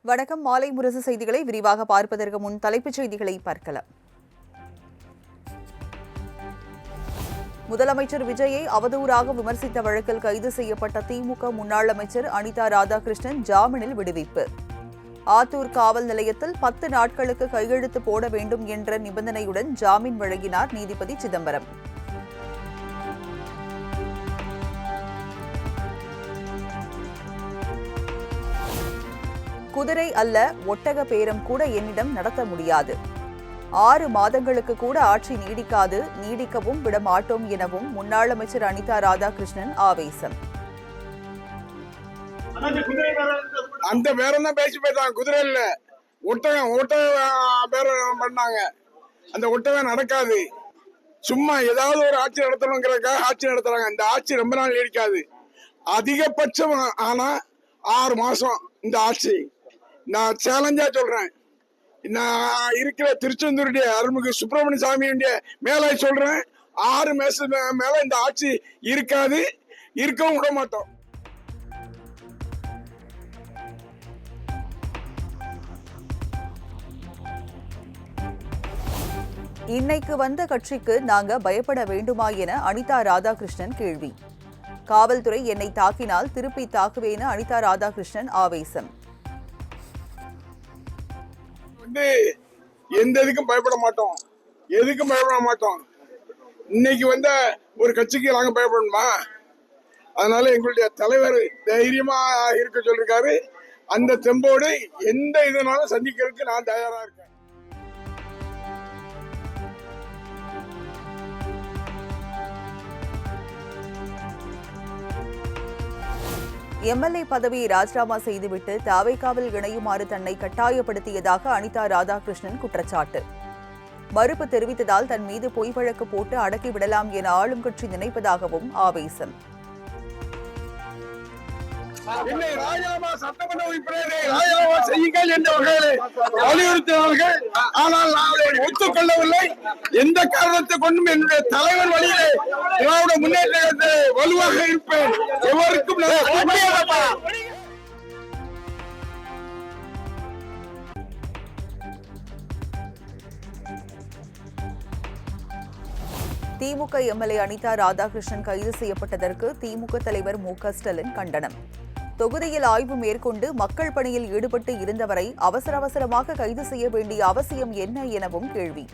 வணக்கம். மாலை முரசு செய்திகளை விரிவாக பார்ப்பதற்கு முன் தலைப்புச் செய்திகளை பார்க்கலாம். முதலமைச்சர் விஜயை அவதூறாக விமர்சித்த வழக்கில் கைது செய்யப்பட்ட திமுக முன்னாள் அமைச்சர் அனிதா ராதாகிருஷ்ணன் ஜாமீனில் விடுவிப்பு. ஆத்தூர் காவல் நிலையத்தில் 10 நாட்களுக்கு கையெழுத்து போட வேண்டும் என்ற நிபந்தனையுடன் ஜாமீன் வழங்கினார் நீதிபதி சிதம்பரம். குதிரை அல்ல, ஒட்டக பேரம் கூட என்னிடம் நடத்த முடியாது. 6 மாதங்களுக்கு கூட ஆட்சி நீடிக்காது, நீடிக்கவும் விட மாட்டோம் எனவும் முன்னாள் அமைச்சர் அனிதா ராதாகிருஷ்ணன் ஆவேசம். அந்த பேரம் தான் பேசி போயிட்டாங்க. குதிரை இல்ல, ஒட்டகம் பேரம் பண்ணாங்க. அந்த ஒட்டகம் நடக்காது. சும்மா ஏதாவது ஒரு ஆட்சி நடத்தணுங்கிறதுக்காக ஆட்சி நடத்துறாங்க. அந்த ஆட்சி ரொம்ப நாள் நீடிக்காது. அதிகபட்சம் ஆனா 6 மாசம் இந்த ஆட்சி. நான் சேலஞ்சா சொல்றேன். நான் இருக்கிற திருச்செந்தூருடைய அருள்மிகு சுப்பிரமணிய சாமியுடைய மேல சொல்றேன், 6 மாசம் மேல இந்த ஆட்சி இருக்காது, இருக்கவும் விட மாட்டோம். இன்னைக்கு வந்த கட்சிக்கு நாங்க பயப்பட வேண்டுமா என அனிதா ராதாகிருஷ்ணன் கேள்வி. காவல்துறை என்னை தாக்கினால் திருப்பி தாக்குவேன அனிதா ராதாகிருஷ்ணன் ஆவேசம். எந்த இதுக்கும் பயப்பட மாட்டோம், எதுக்கும் பயப்பட மாட்டோம். இன்னைக்கு வந்த ஒரு கட்சிக்கு நாங்க பயப்படணுமா? அதனால எங்களுடைய தலைவர் தைரியமா இருக்க சொல்லிருக்காரு. அந்த தெம்போடு எந்த இதனாலும் சந்திக்கிறதுக்கு நான் தயாரா இருக்கேன். எம்எல்ஏ பதவியை ராஜினாமா செய்துவிட்டு தாவேகாவில் இணையுமாறு தன்னை கட்டாயப்படுத்தியதாக அனிதா ராதாகிருஷ்ணன் குற்றச்சாட்டு. மறுப்பு தெரிவித்ததால் தன் மீது பொய் வழக்கு போட்டு அடக்கிவிடலாம் என ஆளும் கட்சி நினைப்பதாகவும் ஆவேசம். என்னை ராஜினாமா சட்டமன்ற உறுப்பினரை ராஜினாமா செய்யுங்கள் என்ற வகையில் வலியுறுத்தினார்கள். ஆனால் நான் அதை ஒத்துக்கொள்ளவில்லை. எந்த காரணத்தை கொண்டும் என்னுடைய தலைவர் வழியிலே திராவிட முன்னேற்றத்தை வலுவாக இருப்பேன். எவருக்கும் திமுக எம்எல்ஏ அனிதா ராதாகிருஷ்ணன் கைது செய்யப்பட்டதற்கு திமுக தலைவர் மு.க.ஸ்டாலின் கண்டனம். தொகுதியில் ஆய்வு மேற்கொண்டு மக்கள் பணியில் ஈடுபட்டு இருந்தவரை அவசரமாக கைது செய்ய வேண்டிய அவசியம் என்ன எனவும் கேள்வி.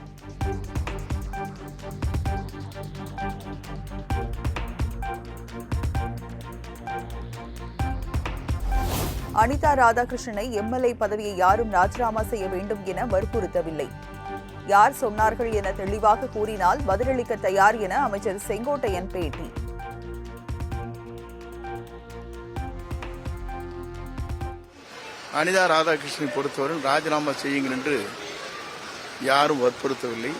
அனிதா ராதாகிருஷ்ணனை எம்எல்ஏ பதவியை யாரும் ராஜினாமா செய்ய வேண்டும் என வற்புறுத்தவில்லை. யார் சொன்னார்கள் என தெளிவாக கூறினால் பதிலளிக்க தயார் என அமைச்சர் செங்கோட்டையன் பேட்டி. அனிதா ராதாகிருஷ்ணனை பொறுத்தவரை ராஜினாமா செய்யுங்கள் என்று யாரும் வற்புறுத்தவில்லை.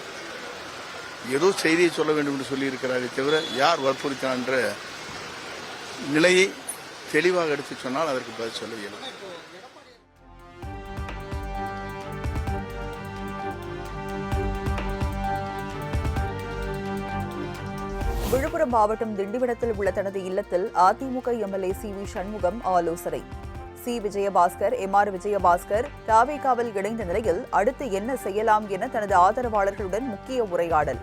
ஏதோ செய்தியை சொல்ல வேண்டும் என்று சொல்லியிருக்கிறாரே தவிர யார் வற்புறுத்தினார் என்ற நிலையை தெளிவாக எடுத்து சொன்னால் அதற்கு பதில் சொல்ல இயலும். விழுப்புரம் மாவட்டம் திண்டிவனத்தில் உள்ள தனது இல்லத்தில் அதிமுக எம்எல்ஏ சி.வி. சண்முகம் ஆலோசனை. சி. விஜயபாஸ்கர், எம்.ஆர். விஜயபாஸ்கர் தாவேகாவில் இணைந்த நிலையில் அடுத்து என்ன செய்யலாம் என தனது ஆதரவாளர்களுடன் முக்கிய உரையாடல்.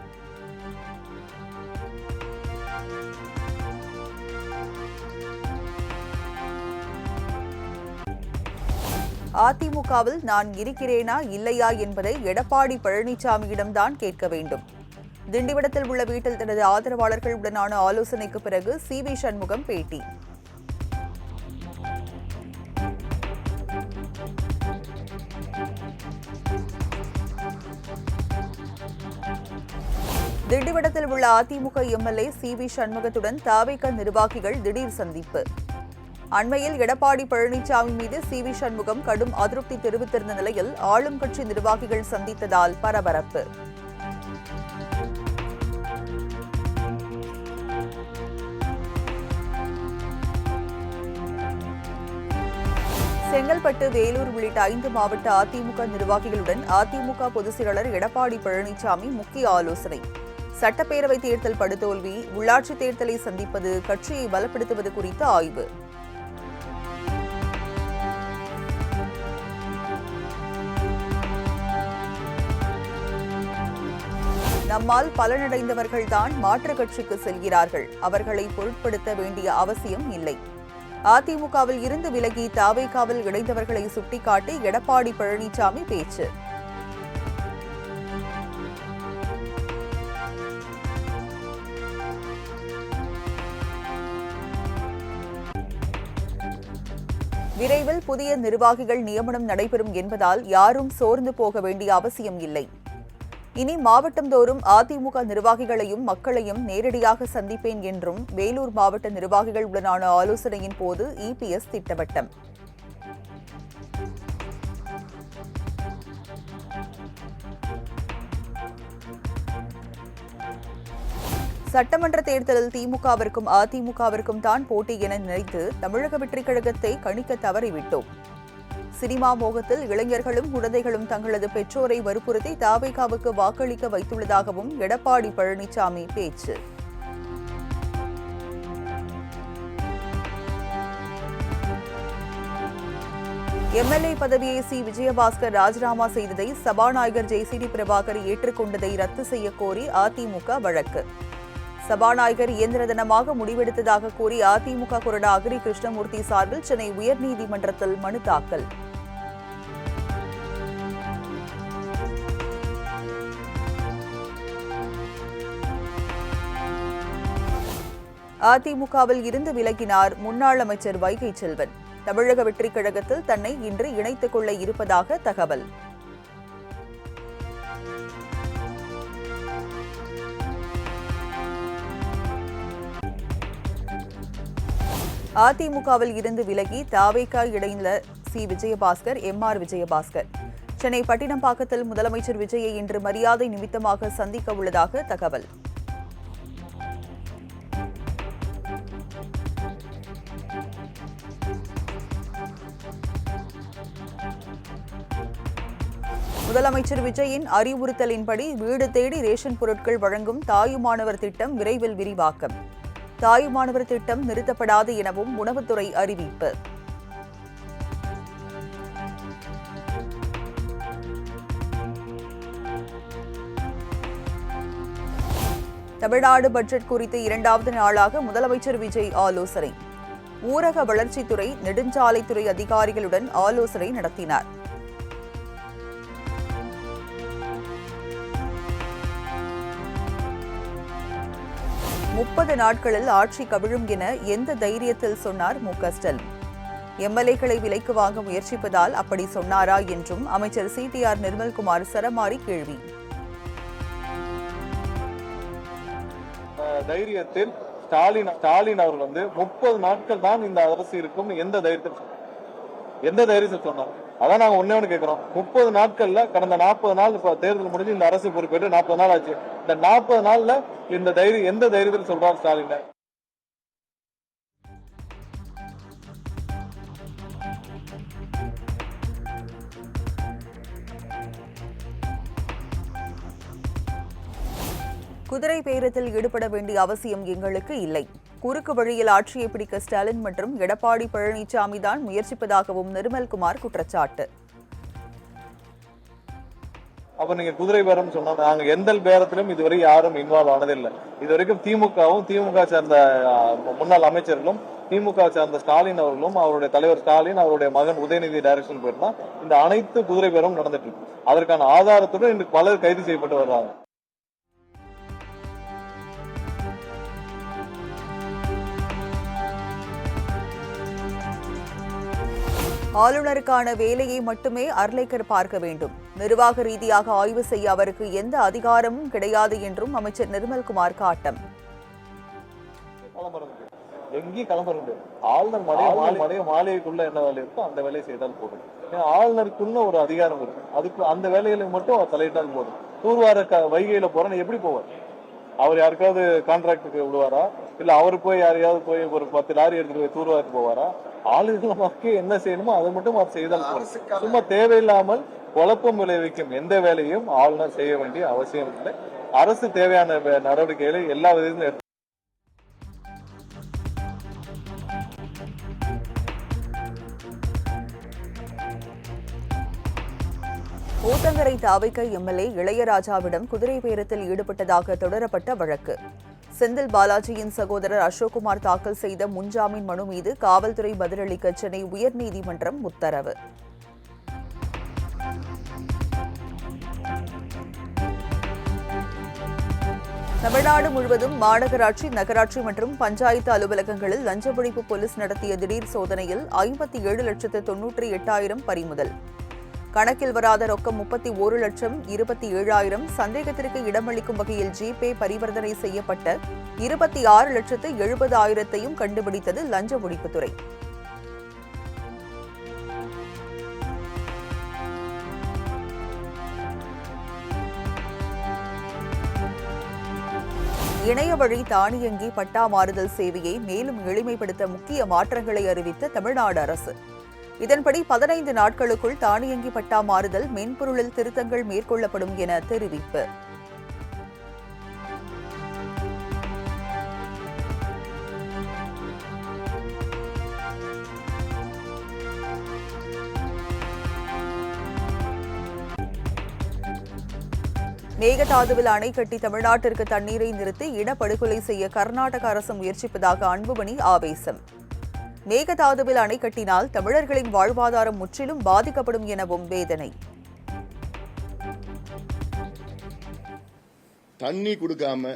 அதிமுகவில் நான் இருக்கிறேனா இல்லையா என்பதை எடப்பாடி பழனிசாமியிடம்தான் கேட்க வேண்டும். திண்டிவனத்தில் உள்ள வீட்டில் தனது ஆதரவாளர்களுடனான ஆலோசனைக்கு பிறகு சி.வி. சண்முகம் பேட்டி. திண்டிவனத்தில் உள்ள அதிமுக எம்எல்ஏ சி.வி. சண்முகத்துடன் தாவேகா நிர்வாகிகள் திடீர் சந்திப்பு. அண்மையில் எடப்பாடி பழனிசாமி மீது சி.வி. சண்முகம் கடும் அதிருப்தி தெரிவித்திருந்த நிலையில் ஆளும் கட்சி நிர்வாகிகள் சந்தித்ததால் பரபரப்பு. செங்கல்பட்டு, வேலூர் உள்ளிட்ட 5 மாவட்ட அதிமுக நிர்வாகிகளுடன் அதிமுக பொதுச் செயலாளர் எடப்பாடி பழனிசாமி முக்கிய ஆலோசனை. சட்டப்பேரவை தேர்தல் படுதோல்வி, உள்ளாட்சித் தேர்தலை சந்திப்பது, கட்சியை பலப்படுத்துவது குறித்த ஆய்வு. நம்மால் பலனடைந்தவர்கள்தான் மாற்றுக் கட்சிக்கு செல்கிறார்கள். அவர்களை பொருட்படுத்த வேண்டிய அவசியம் இல்லை. அதிமுகவில் இருந்து விலகி தவேகாவில் இணைந்தவர்களை சுட்டிக்காட்டி எடப்பாடி பழனிசாமி பேச்சு. விரைவில் புதிய நிர்வாகிகள் நியமனம் நடைபெறும் என்பதால் யாரும் சோர்ந்து போக வேண்டிய அவசியம் இல்லை. இனி மாவட்டந்தோறும் அதிமுக நிர்வாகிகளையும் மக்களையும் நேரடியாக சந்திப்பேன் என்றும் வேலூர் மாவட்ட நிர்வாகிகளுடனான ஆலோசனையின் போது இபிஎஸ் திட்டவட்டம். சட்டமன்ற தேர்தலில் திமுகவிற்கும் அதிமுகவிற்கும் தான் போட்டி என நினைத்து தமிழக வெற்றிக் கழகத்தை கணிக்க தவறிவிட்டோம். சினிமா மோகத்தில் இளைஞர்களும் குழந்தைகளும் தங்களது பெற்றோரை வற்புறுத்தி தவேகாவுக்கு வாக்களிக்க வைத்துள்ளதாகவும் எடப்பாடி பழனிசாமி பேச்சு. எம்எல்ஏ பதவியை விஜயபாஸ்கர் ராஜினாமா செய்ததை சபாநாயகர் ஜே.சி.டி. பிரபாகர் ஏற்றுக்கொண்டதை ரத்து செய்ய கோரி அதிமுக வழக்கு. சபாநாயகர் இயந்திர தினமாக முடிவெடுத்ததாக கூறி அதிமுக கொறடா அக்ரி கிருஷ்ணமூர்த்தி சார்பில் சென்னை உயர்நீதிமன்றத்தில் மனு தாக்கல். அதிமுகவில் இருந்து விலகினார் முன்னாள் அமைச்சர் வைகை செல்வன். தமிழக வெற்றிக் கழகத்தில் தன்னை இன்று இணைத்துக் கொள்ள இருப்பதாக தகவல். அதிமுகவில் இருந்து விலகி தவேகா இணைந்த விஜயபாஸ்கர் எம்.ஆர். விஜயபாஸ்கர் சென்னை பட்டினப்பாக்கத்தில் முதலமைச்சர் விஜயை இன்று மரியாதை நிமித்தமாக சந்திக்க உள்ளதாக தகவல். முதலமைச்சர் விஜயின் அறிவுறுத்தலின்படி வீடு தேடி ரேஷன் பொருட்கள் வழங்கும் தாயுமானவர் திட்டம் விரைவில் விரிவாக்கம். தாயுமானவர் திட்டம் நிறுத்தப்படாது எனவும் உணவுத்துறை அறிவிப்பு. தமிழ்நாடு பட்ஜெட் குறித்து 2வது நாளாக முதலமைச்சர் விஜய் ஆலோசனை. ஊரக வளர்ச்சித்துறை, நெடுஞ்சாலைத்துறை அதிகாரிகளுடன் ஆலோசனை நடத்தினார். "30 நாட்களில் ஆட்சி கவிழும் என எந்த தைரியத்தில் சொன்னார் மு.க. ஸ்டாலின்? எம்எல்ஏக்களை விலைக்கு வாங்க முயற்சிப்பதால் அப்படி சொன்னாரா என்றும் அமைச்சர் சி.டி.ஆர். நிர்மல்குமார் சரமாரி கேள்வி. தைரியத்தில் ஸ்டாலின் அவர்கள் 30 நாட்கள் தான் இந்த அரசு இருக்கும் எந்த தைரியத்தில் சொன்னார்? அதான் நாங்க ஒண்ணு கேட்கிறோம். 30 நாட்கள்ல கடந்த 40 நாள் இப்ப தேர்தல் முடிஞ்சு இந்த அரசு பொறுப்பேற்று 40 நாள் ஆச்சு. இந்த 40 நாள்ல இந்த எந்த தைரியத்தில் சொல்றாரு ஸ்டாலின்? குதிரை பேரத்தில் ஈடுபட வேண்டிய அவசியம் எங்களுக்கு இல்லை. குறுக்கு வழியில் ஆட்சியை பிடிக்க ஸ்டாலின் மற்றும் எடப்பாடி பழனிசாமி தான் முயற்சிப்பதாகவும் நிர்மல்குமார் குற்றச்சாட்டு. அப்ப நீங்க குதிரை பேரம் சொன்னா நாங்க எந்த பேரத்திலும் இதுவரை யாரும் இன்வால்வ் ஆனதில்லை. இதுவரைக்கும் திமுக சேர்ந்த முன்னாள் அமைச்சர்களும் திமுக சேர்ந்த ஸ்டாலின் அவர்களும் அவருடைய தலைவர் ஸ்டாலின் அவருடைய மகன் உதயநிதி டைரக்ஷன் போயிருந்தா இந்த அனைத்து குதிரை பேரம் நடந்துட்டு இருக்கு. அதற்கான ஆதாரத்துடன் இன்று பலர் கைது செய்யப்பட்டு வர்றாங்க. ஆளுநருக்கான வேலையை மட்டுமே அர்லேக்கர் பார்க்க வேண்டும். நிர்வாக ரீதியாக ஆய்வு செய்ய அவருக்கு எந்த அதிகாரமும் கிடையாது என்றும் அமைச்சர் நிர்மல்குமார் காட்டம். எங்கேயும் கிளம்ப முடியாது. ஆளுநர் மாளிகைக்குள்ள என்ன வேலை இருக்கோ அந்த வேலையை செய்தால் போதும். ஆளுநருக்குள்ள ஒரு அதிகாரம் இருக்கு. அதுக்கு அந்த வேலைகளை மட்டும் அவர் தலையிட்டால் போதும். தூர்வார வைகையில போறேன்னு எப்படி போவார்? அவர் யாருக்காவது கான்ட்ராக்டுக்கு விடுவாரா? இல்ல அவரு போய் யாரையாவது போய் ஒரு 10 லாரி எடுத்துட்டு போய் தூர்வாருக்கு போவாரா? ஆளுநருக்கு என்ன செய்யணுமோ அதை மட்டும் அவர் செய்தால் போதும். சும்மா தேவையில்லாமல் குழப்பம் விளைவிக்கும் எந்த வேலையும் ஆளுநர் செய்ய வேண்டிய அவசியம் இல்லை. அரசு தேவையான நடவடிக்கைகளை எல்லா விதத்திலும் ஊத்தங்கரை தாவைக்க எம்எல்ஏ இளையராஜாவிடம் குதிரை பேரத்தில் ஈடுபட்டதாக தொடரப்பட்ட வழக்கு. செந்தில் பாலாஜியின் சகோதரர் அசோக்குமார் தாக்கல் செய்த முன்ஜாமீன் மனு மீது காவல்துறை பதிலளிக்க சென்னை உயர்நீதிமன்றம் உத்தரவு. தமிழ்நாடு முழுவதும் மாநகராட்சி, நகராட்சி மற்றும் பஞ்சாயத்து அலுவலகங்களில் லஞ்ச ஒழிப்பு போலீஸ் நடத்திய திடீர் சோதனையில் 57,98,000 பறிமுதல். கணக்கில் வராத ரொக்கம் 31,27,000, சந்தேகத்திற்கு இடமளிக்கும் வகையில் ஜிபே பரிவர்த்தனை செய்யப்பட்ட 26,70,000 கண்டுபிடித்தது லஞ்ச ஒழிப்புத்துறை. இணைய வழி தானியங்கி பட்டா மாறுதல் சேவையை மேலும் எளிமைப்படுத்த முக்கிய மாற்றங்களை அறிவித்த தமிழ்நாடு அரசு. இதன்படி 15 நாட்களுக்குள் தானியங்கி பட்டா மாறுதல் மென்பொருளில் திருத்தங்கள் மேற்கொள்ளப்படும் என தெரிவிப்பு. மேகதாதுவில் அணை கட்டி தமிழ்நாட்டிற்கு தண்ணீரை நிறுத்தி இனப்படுகொலை செய்ய கர்நாடக அரசு முயற்சிப்பதாக அன்புமணி ஆவேசம். மேகதாதுவில் அணை கட்டினால் தமிழர்களின் வாழ்வாதாரம் முற்றிலும் பாதிக்கப்படும் எனவும் வேதனை. தண்ணி கொடுக்காம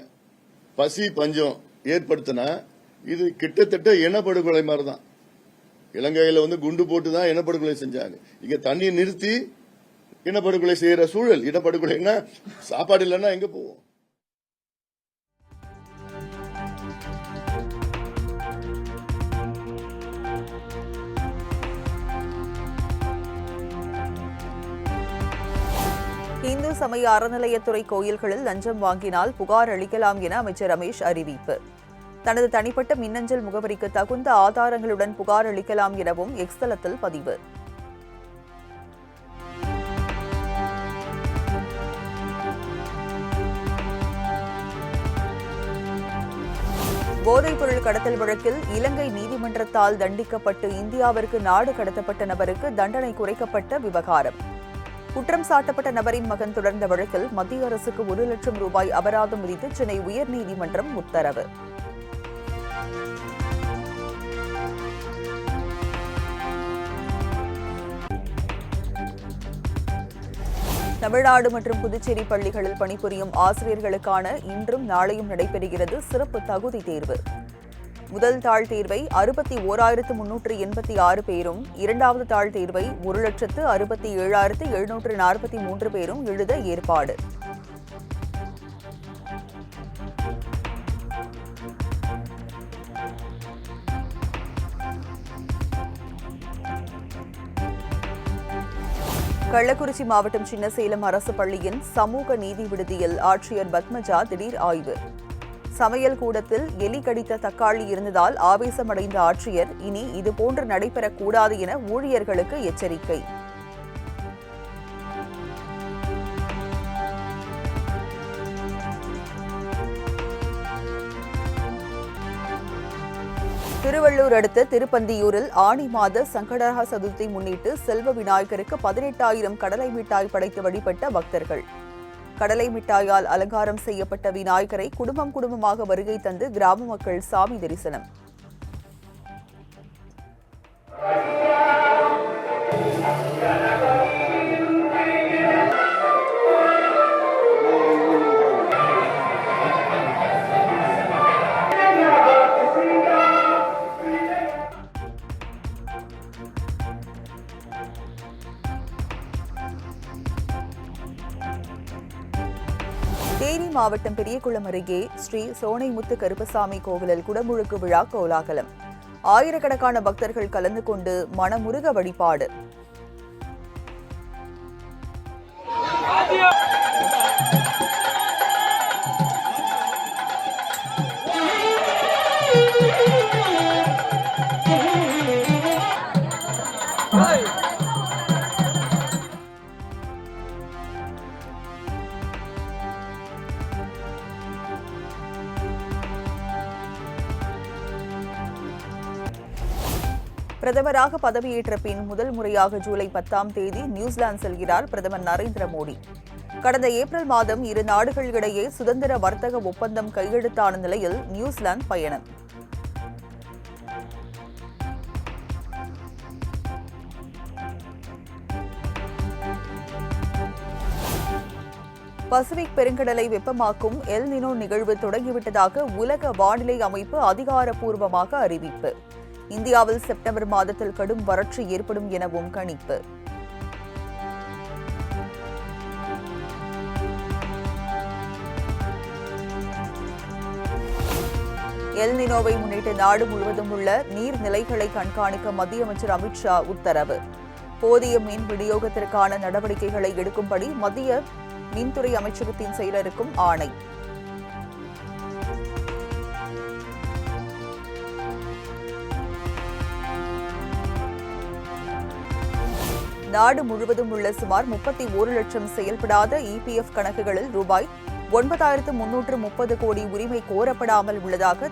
பசி பஞ்சம் ஏற்படுத்தினா இது கிட்டத்தட்ட இனப்படுகொலை மாதிரி தான். இலங்கையில குண்டு போட்டு தான் இனப்படுகொலை செஞ்சாங்க. இங்க தண்ணி நிறுத்தி இனப்படுகொலை செய்யற சூழல். இனப்படுகொலைன்னா சாப்பாடு இல்லைன்னா எங்க போவோம்? இந்து சமய அறநிலையத்துறை கோயில்களில் லஞ்சம் வாங்கினால் புகார் அளிக்கலாம் என அமைச்சர் ரமேஷ் அறிவிப்பு. தனது தனிப்பட்ட மின்னஞ்சல் முகவரிக்கு தகுந்த ஆதாரங்களுடன் புகார் அளிக்கலாம் எனவும் எக்ஸ் தளத்தில் பதிவு. போதைப்பொருள் கடத்தல் வழக்கில் இலங்கை நீதிமன்றத்தால் தண்டிக்கப்பட்டு இந்தியாவிற்கு நாடு கடத்தப்பட்ட நபருக்கு தண்டனை குறைக்கப்பட்ட விவகாரம். குற்றம் சாட்டப்பட்ட நபரின் மகன் தொடர்ந்த வழக்கில் மத்திய அரசுக்கு 1 லட்சம் ரூபாய் அபராதம் விதித்து சென்னை உயர்நீதிமன்றம் உத்தரவு. தமிழ்நாடு மற்றும் புதுச்சேரி பள்ளிகளில் பணிபுரியும் ஆசிரியர்களுக்கான இன்றும் நாளையும் நடைபெறுகிறது சிறப்பு தகுதி தேர்வு. முதல் தாள் தேர்வை 61,386 பேரும், இரண்டாவது தாள் தேர்வை 1,67,743 பேரும் எழுத ஏற்பாடு. கள்ளக்குறிச்சி மாவட்டம் சின்னசேலம் அரசு பள்ளியின் சமூக நீதி விடுதியில் ஆட்சியர் பத்மஜா திடீர் ஆய்வு. சமையல் கூடத்தில் எலி கடித்த தக்காளி இருந்ததால் ஆவேசமடைந்த ஆட்சியர் இனி இதுபோன்று நடைபெறக்கூடாது என ஊழியர்களுக்கு எச்சரிக்கை. திருவள்ளூர் அடுத்த திருப்பந்தியூரில் ஆனி மாத சங்கடஹர சதுர்த்தி முன்னிட்டு செல்வ விநாயகருக்கு 18,000 கடலை மிட்டாய் படைத்து வழிபட்ட பக்தர்கள். கடலை மிட்டாயால் அலங்காரம் செய்யப்பட்ட விநாயகரை குடும்பம் குடும்பமாக வருகை தந்து கிராம மக்கள் சாமி தரிசனம். தேனி மாவட்டம் பெரியகுளம் அருகே ஸ்ரீ சோனைமுத்து கருப்பசாமி கோவிலில் குடமுழுக்கு விழா கோலாகலம். ஆயிரக்கணக்கான பக்தர்கள் கலந்து கொண்டு மனமுருக வழிபாடு. பிரதமராக பதவியேற்ற பின் முதல் முறையாக ஜூலை 10ஆம் தேதி நியூசிலாந்து செல்கிறார் பிரதமர் நரேந்திர மோடி. கடந்த ஏப்ரல் மாதம் இரு நாடுகளிடையே சுதந்திர வர்த்தக ஒப்பந்தம் கையெழுத்தான நிலையில் நியூசிலாந்து பயணம். பசிபிக் பெருங்கடலை வெப்பமாக்கும் எல் நினோ நிகழ்வு தொடங்கிவிட்டதாக உலக வானிலை அமைப்பு அதிகாரப்பூர்வமாக அறிவிப்பு. இந்தியாவில் செப்டம்பர் மாதத்தில் கடும் வறட்சி ஏற்படும் எனவும் கணிப்பு. எல் நினோவை முன்னிட்டு நாடு முழுவதும் உள்ள நீர்நிலைகளை கண்காணிக்க மத்திய அமைச்சர் அமித் ஷா உத்தரவு. போதிய மின் விநியோகத்திற்கான நடவடிக்கைகளை எடுக்கும்படி மத்திய மின்துறை அமைச்சகத்தின் செயலருக்கும் ஆணை. நாடு முழுவதும் உள்ள சுமார் 31 லட்சம் செயல்படாத இபிஎஃப் கணக்குகளில் ரூபாய் 9,330 கோடி உரிமை கோரப்படாமல் உள்ளதாக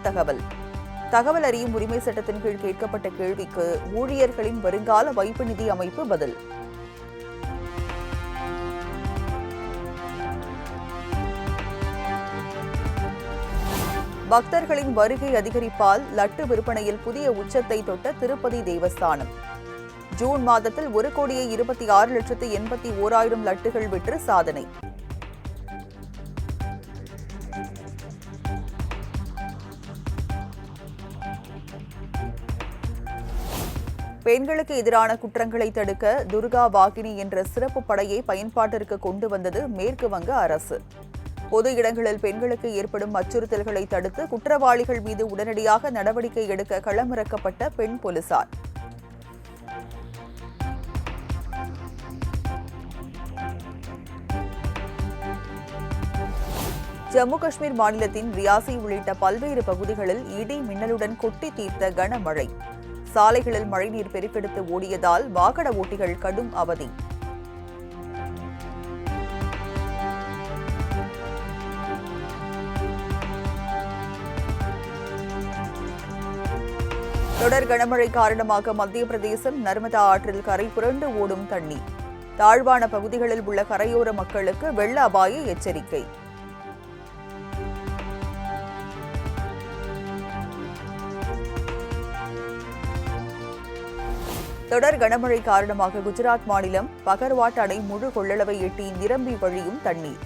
தகவல் அறியும் உரிமை சட்டத்தின் கீழ் கேட்கப்பட்ட கேள்விக்கு ஊழியர்களின் வருங்கால வைப்பு நிதி அமைப்பு பதில். பக்தர்களின் வருகை அதிகரிப்பால் லட்டு விற்பனையில் புதிய உச்சத்தை தொட்ட திருப்பதி தேவஸ்தானம். ஜூன் மாதத்தில் 1,26,81,000 லட்டுகள் விற்று சாதனை. பெண்களுக்கு எதிரான குற்றங்களை தடுக்க துர்கா வாகினி என்ற சிறப்பு படையை பயன்பாட்டிற்கு கொண்டு வந்தது மேற்கு வங்க அரசு. பொது இடங்களில் பெண்களுக்கு ஏற்படும் அச்சுறுத்தல்களை தடுத்து குற்றவாளிகள் மீது உடனடியாக நடவடிக்கை எடுக்க களமிறக்கப்பட்ட பெண் போலீசார். ஜம்மு காஷ்மீர் மாநிலத்தின் ரியாசி உள்ளிட்ட பல்வேறு பகுதிகளில் இடி மின்னலுடன் கொட்டி தீர்த்த கனமழை. சாலைகளில் மழைநீர் பெருக்கெடுத்து ஓடியதால் வாகன ஓட்டிகள் கடும் அவதி. தொடர் கனமழை காரணமாக மத்திய பிரதேசம் நர்மதா ஆற்றில் கரை புரண்டு ஓடும் தண்ணீர். தாழ்வான பகுதிகளில் உள்ள கரையோர மக்களுக்கு வெள்ள அபாய எச்சரிக்கை. தொடர் கனமழை காரணமாக குஜராத் மாநிலம் பகர்வாட் அணை முழு கொள்ளளவை எட்டி நிரம்பி வழியும் தண்ணீர்.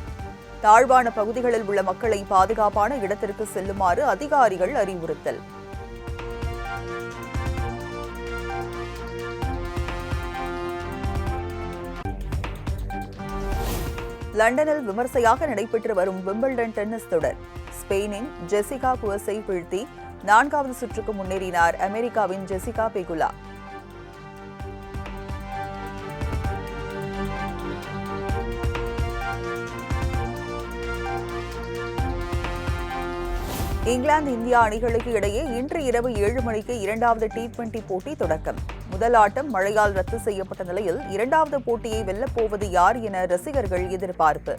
தாழ்வான பகுதிகளில் உள்ள மக்களை பாதுகாப்பான இடத்திற்கு செல்லுமாறு அதிகாரிகள் அறிவுறுத்தல். லண்டனில் விமர்சையாக நடைபெற்று வரும் விம்பிள்டன் டென்னிஸ் தொடர். ஸ்பெயினின் ஜெசிகா புவஸை வீழ்த்தி 4வது சுற்றுக்கு முன்னேறினார் அமெரிக்காவின் ஜெசிகா பெகுலா. இங்கிலாந்து இந்தியா அணிகளுக்கு இடையே இன்று இரவு 7 மணிக்கு 2வது T20 போட்டி தொடக்கம். முதல் ஆட்டம் மழையால் ரத்து செய்யப்பட்ட நிலையில் 2வது போட்டியை வெல்லப்போவது யார் என ரசிகர்கள் எதிர்பார்ப்பு.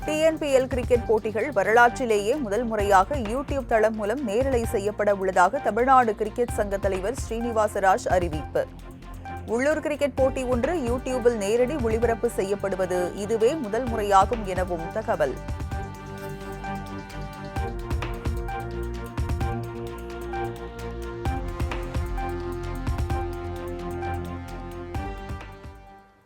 TNPL கிரிக்கெட் போட்டிகள் வரலாற்றிலேயே முதல் முறையாக யூடியூப் தளம் மூலம் நேரலை செய்யப்பட உள்ளதாக தமிழ்நாடு கிரிக்கெட் சங்க தலைவர் ஸ்ரீனிவாசராஜ் அறிவிப்பு. உள்ளூர் கிரிக்கெட் போட்டி ஒன்று யூடியூபில் நேரடி ஒளிபரப்பு செய்யப்படுவது இதுவே முதல் முறையாகும் எனவும் தகவல்.